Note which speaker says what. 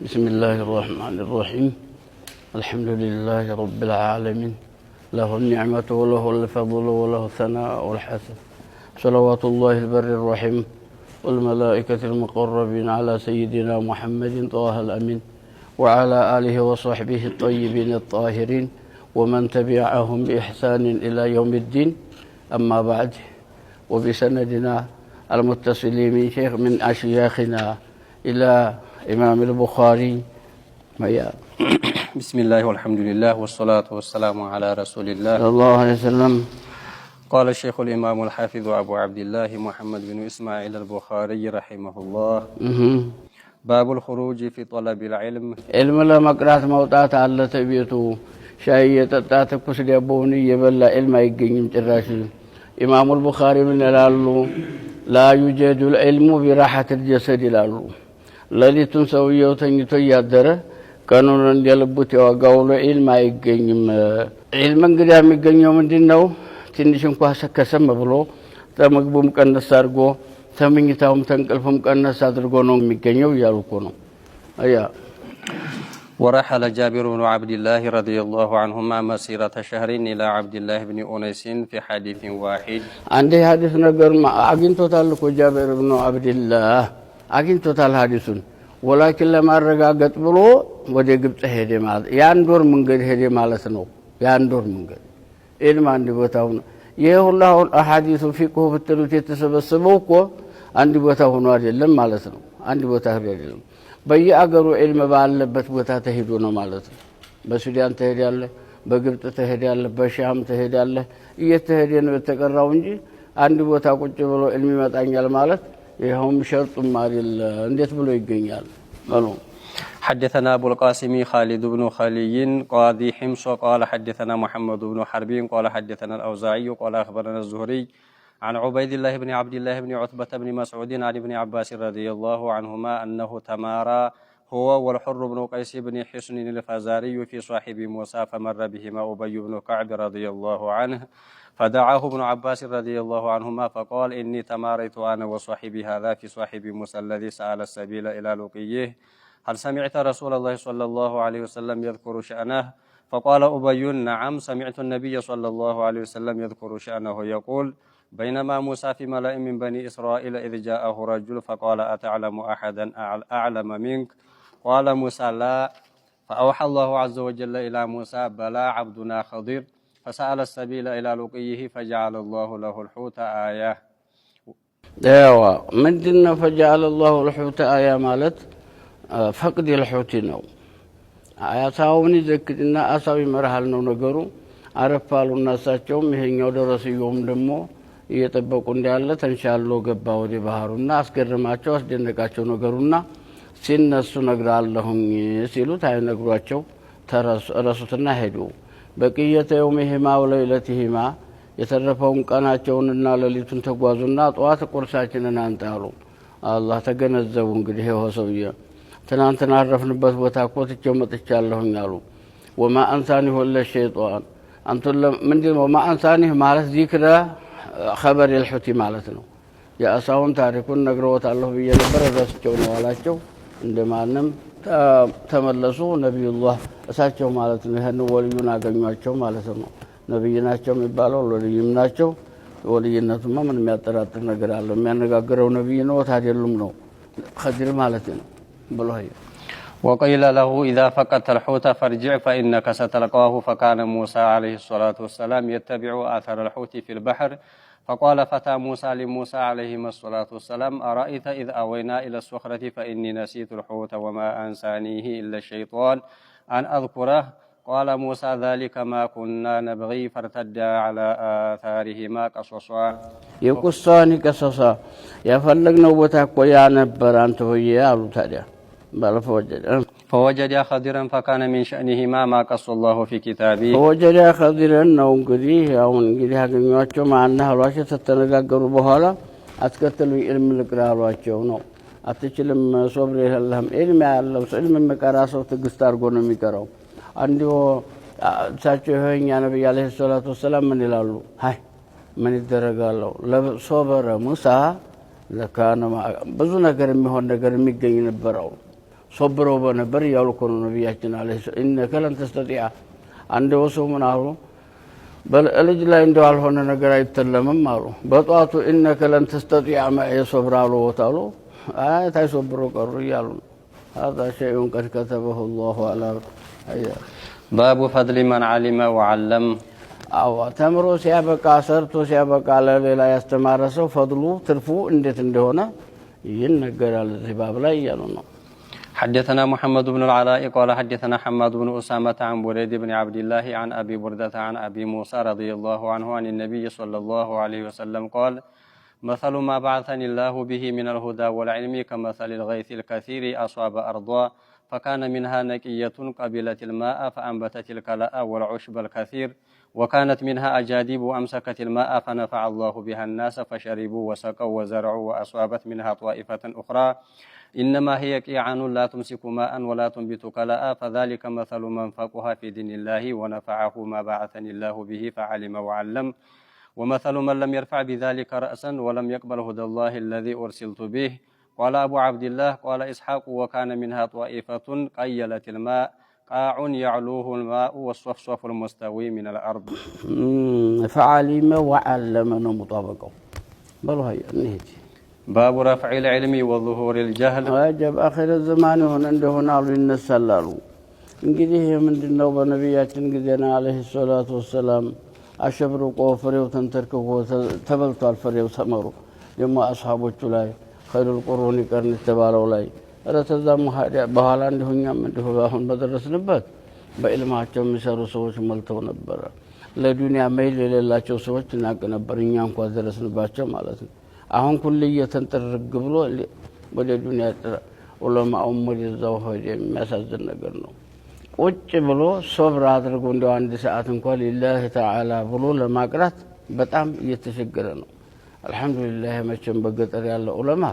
Speaker 1: بسم الله الرحمن الرحيم الحمد لله رب العالمين له النعمة وله الفضل وله الثناء والحسن صلوات الله البر الرحيم والملائكة المقربين على سيدنا محمد طه الأمين وعلى آله وصحبه الطيبين الطاهرين ومن تبعهم بإحسان إلى يوم الدين. أما بعد، وبسندنا المتصل من شيخ من أشياخنا إلى إمام البخاري.
Speaker 2: بسم الله والحمد لله والصلاة والسلام على رسول الله
Speaker 1: صلى الله عليه وسلم.
Speaker 2: قال الشيخ الإمام الحافظ أبو عبد الله محمد بن إسماعيل البخاري رحمه الله باب الخروج في طلب العلم.
Speaker 1: علم لما قرأت موطات على تبيته شاية تاتكس ليبوني يبلى علم يقيم جراشي. إمام البخاري من لالو لا يوجد العلم براحة الجسد لالو لليتون سويو تنيتو يادره كانون يلبوت وقاولو علم يقيم علم قدام يقيم من دينو ትንሽ እንኳን ከሰም ብሎ ተመግቡም ቀነስ አድርጎ ተመኝታውም ተንቀልፉም ቀነስ አድርጎ ነው የሚገኘው ያልኩ ነው። አያ
Speaker 2: ورحل جابر بن عبد الله رضي الله عنهما مسيرة شهر إلى عبد الله بن أنيس في حديث واحد.
Speaker 1: عندي حديث ነገር አግኝቶታል እኮ ጃብር ብኑ አብድላህ አግኝቶታል ሐዲሱን። ወላኪን ለማረጋገጥ ብሎ ወደ ግብጽ ሄደ ማለት የአንድ ወር መንገድ ሄደ ማለት ነው። የአንድ ወር መንገድ ኢልም አንድ ቦታ ሆኖ የሁላው አሐዲሱ ፊቅሁ ብትሉት የተሰበሰበው እኮ አንድ ቦታ ሆኖ አይደለም ማለት ነው። አንድ ቦታ አይደለም፣ በየአገሩ ኢልም ባለበት ቦታ ተሄዶ ነው ማለት ነው። በሱዳን ተሄዳለህ፣ በግብጽ ተሄዳለህ፣ በሻም ተሄዳለህ፣ እየተሄደ ነው የተቀራው እንጂ አንድ ቦታ ቁጭ ብሎ ኢልም ይመጣኛል ማለት ይሄውም ሸርጡም አይደል። እንዴት ብሎ ይገኛል? አሉ
Speaker 2: حدثنا أبو القاسم خالد بن خلي قاضي حمص قال حدثنا محمد بن حرب قال حدثنا الأوزاعي قال أخبرنا الزهري عن عبيد الله بن عبد الله بن عتبة بن مسعود عن ابن عباس رضي الله عنهما أنه تمارى هو والحر بن قيس بن حصن الفزاري في صاحب موسى فمر بهما أبي بن كعب رضي الله عنه فدعاه ابن عباس رضي الله عنهما فقال إني تماريت أنا وصاحبي هذا في صاحب موسى الذي سأل السبيل إلى لقيه هل سمعت رسول الله صلى الله عليه وسلم يذكر شأنه؟ فقال أبي نعم سمعت النبي صلى الله عليه وسلم يذكر شأنه يقول بينما موسى في ملأ من بني إسرائيل إذ جاءه رجل فقال أتعلم أحدا أعلم منك؟ قال موسى لا. فأوحى الله عز وجل إلى موسى بلى عبدنا خضر فسأل السبيل إلى لقيه فجعل الله له الحوت آية.
Speaker 1: ايوه مدنا فجعل الله الحوت آية مالت فقد الحوت ነው። አያታውን ይዘክድና አሳዊ መርሃል ነው ነገሩ። አረፋሉና እሳቸውም ይሄኛው ደረሰየውም ደግሞ እየጠበቁ እንዳለ ተንሻሎ ገባ ወደ ባህሩና አስገረማቸው፣ አስደነቃቸው ነገሩና ሲነሱ ነግራለሁኝ ሲሉት አይነግሯቸው ተረሱትና ሄዱ። በቅየተ የውመሂማ ወለይለቲሂማ የተረፈውን ቀናቸውንና ሌሊቱን ተጓዙና ጧት ቁርሳችንን አንጣሉ። አላህ ተገነዘቡ። እንግዲህ ይሄው ሰውዬ ትናንትና አረፍንበት ቦታ እኮ ትቼው መጥቻለሁኝ አሉ። ወማ አንሳኒ ወለ ሸይጣን አንተም ምንድነው? ወማ አንሳኒ ማለት ዚክረ ኸበር الحوت ማለት ነው። የአሳውን ታሪኩን ነግረውታለሁ ብዬ ነበር ረስቸው ነው አላቸው። እንደማንም ተመለሱ። ነብዩላህ እሳቸው ማለት ነው። ይሄን ወልዩን አገኟቸው ማለት ነው። ነብይ ናቸው የሚባለው ወልዩም ናቸው። ወልይነቱማ ምን የሚያጠራጥር ነገር አለ? የሚያነጋግረው ነብይ ነው ታዲያሉም ነው ኸድር ማለት ነው ብለዋል።
Speaker 2: وقيل له إذا فقدت الحوت فارجع فإنك ستلقاه. فكان موسى عليه الصلاة والسلام يتبع آثار الحوت في البحر. فقال فتى موسى لموسى عليه الصلاة والسلام أرأيت إذ أوينا إلى الصخرة فإني نسيت الحوت وما أنسانيه إلا الشيطان أن أذكره. قال موسى ذلك ما كنا نبغي فارتدا على آثارهما قصصا.
Speaker 1: يقصان قصصا يفلقنا وبتاكو يا نبر أنت ويا أبو تاديا
Speaker 2: فوجد خضرا فكان من شأنهما ما قص الله في كتابه.
Speaker 1: فوجد خضرا ነው እንግዲህ አሁን እንግዲህ ያገኟቸው ማንና ሐሏቸው ተተነጋገሩ በኋላ አስከተሉ ኢልም ልቅራሏቸው ነው። አትችልም ሶብር የለም ኢልም ያለው ኢልም መቀራ ሰው ትግስት አድርጎ ነው የሚቀራው። አንዱ እሳቸው ይሄኛ ነብይ አለይሂ ሰላቱ ወሰለም ምን ይላሉ? አይ ምን ይደረጋል ለሶበረ ሙሳ ለካነ ብዙ ነገር የሚሆን ነገር የሚገኝ ነበረው። صبروا بنبر يالكون نبياتنا عليه إنك لن تستطيع عند وصو منارو بل ألج لا يندوال هنا نقرأ يتلم مالو بطاطو إنك لن تستطيع معي صبرالو وطالو تاي صبروا قروا هذا شيء قد كتبه الله على أيام
Speaker 2: باب فضل من علم وعلم
Speaker 1: أو تمرو سيابك عصرتو سيابك على لا يستمارسو فضلو ترفو اندت اندهونا ينقر على الزباب لا يالونا
Speaker 2: حدثنا محمد بن العلاء قال حدثنا حماد بن أسامة عن بريد بن عبد الله عن أبي بردة عن أبي موسى رضي الله عنه عن النبي صلى الله عليه وسلم قال مثل ما بعثني الله به من الهدى والعلم كمثل الغيث الكثير أصاب أرضا فكان منها نكية قبلت الماء فأنبتت الكلاء والعشب الكثير وكانت منها أجاديب أمسكت الماء فنفع الله بها الناس فشربوا وسقوا وزرعوا وأصابت منها طائفة أخرى إنما هي كيعان لا تمسك ماء ولا تنبت كلاء فذلك مثل من فقه في دين الله ونفعه ما بعثني الله به فعلم وعلم ومثل من لم يرفع بذلك رأسا ولم يقبل هدى الله الذي أرسلت به قال أبو عبد الله قال إسحاق وكان منها طائفة قيلت الماء قاع يعلوه الماء والصفصف المستوي من الأرض
Speaker 1: فعلم وعلم مطابقه بل هي نهجي
Speaker 2: باب رفع العلم وظهور الجهل
Speaker 1: واجب آخر الزمان هنا عنده نالو ينسلالو እንግዲህ ምንድነው በነብያችን ጊዜና አለይሂ ሰላቱ ወሰለም አሸብርቆ ፍሬው ተንተርክኮ ተበልቷል ፍሬው ሰመሩ ደግሞ አስሐቦቹ ላይ ኸይሩል ቁሩን ይቀርን ተባለው ላይ ረተዛም በኋላ እንደሆኛም እንደሆ አሁን በደረስንበት በዕልማቸው የሚሰሩ ሰዎች መልተው ነበር ለዱንያ መይል የሌላቸው ሰዎች እናቅ ነበር እኛ እንኳን ደረስንባቸው ማለት ነው አሁን ኩልየ ተንጠርግ ብሎ ወደ ዱንያ ዑለማው ወደዛው ሆደ የሚያሳዝን ነገር ነው ቁጭ ብሎ ሶብር አድርጎ እንደው አንድ ሰዓት እንኳን ለላህ ተዓላ ብሎ ለማቅራት በጣም እየተቸገረ ነው አልহামዱሊላህ መቼም በገጠር ያለ ዑለማ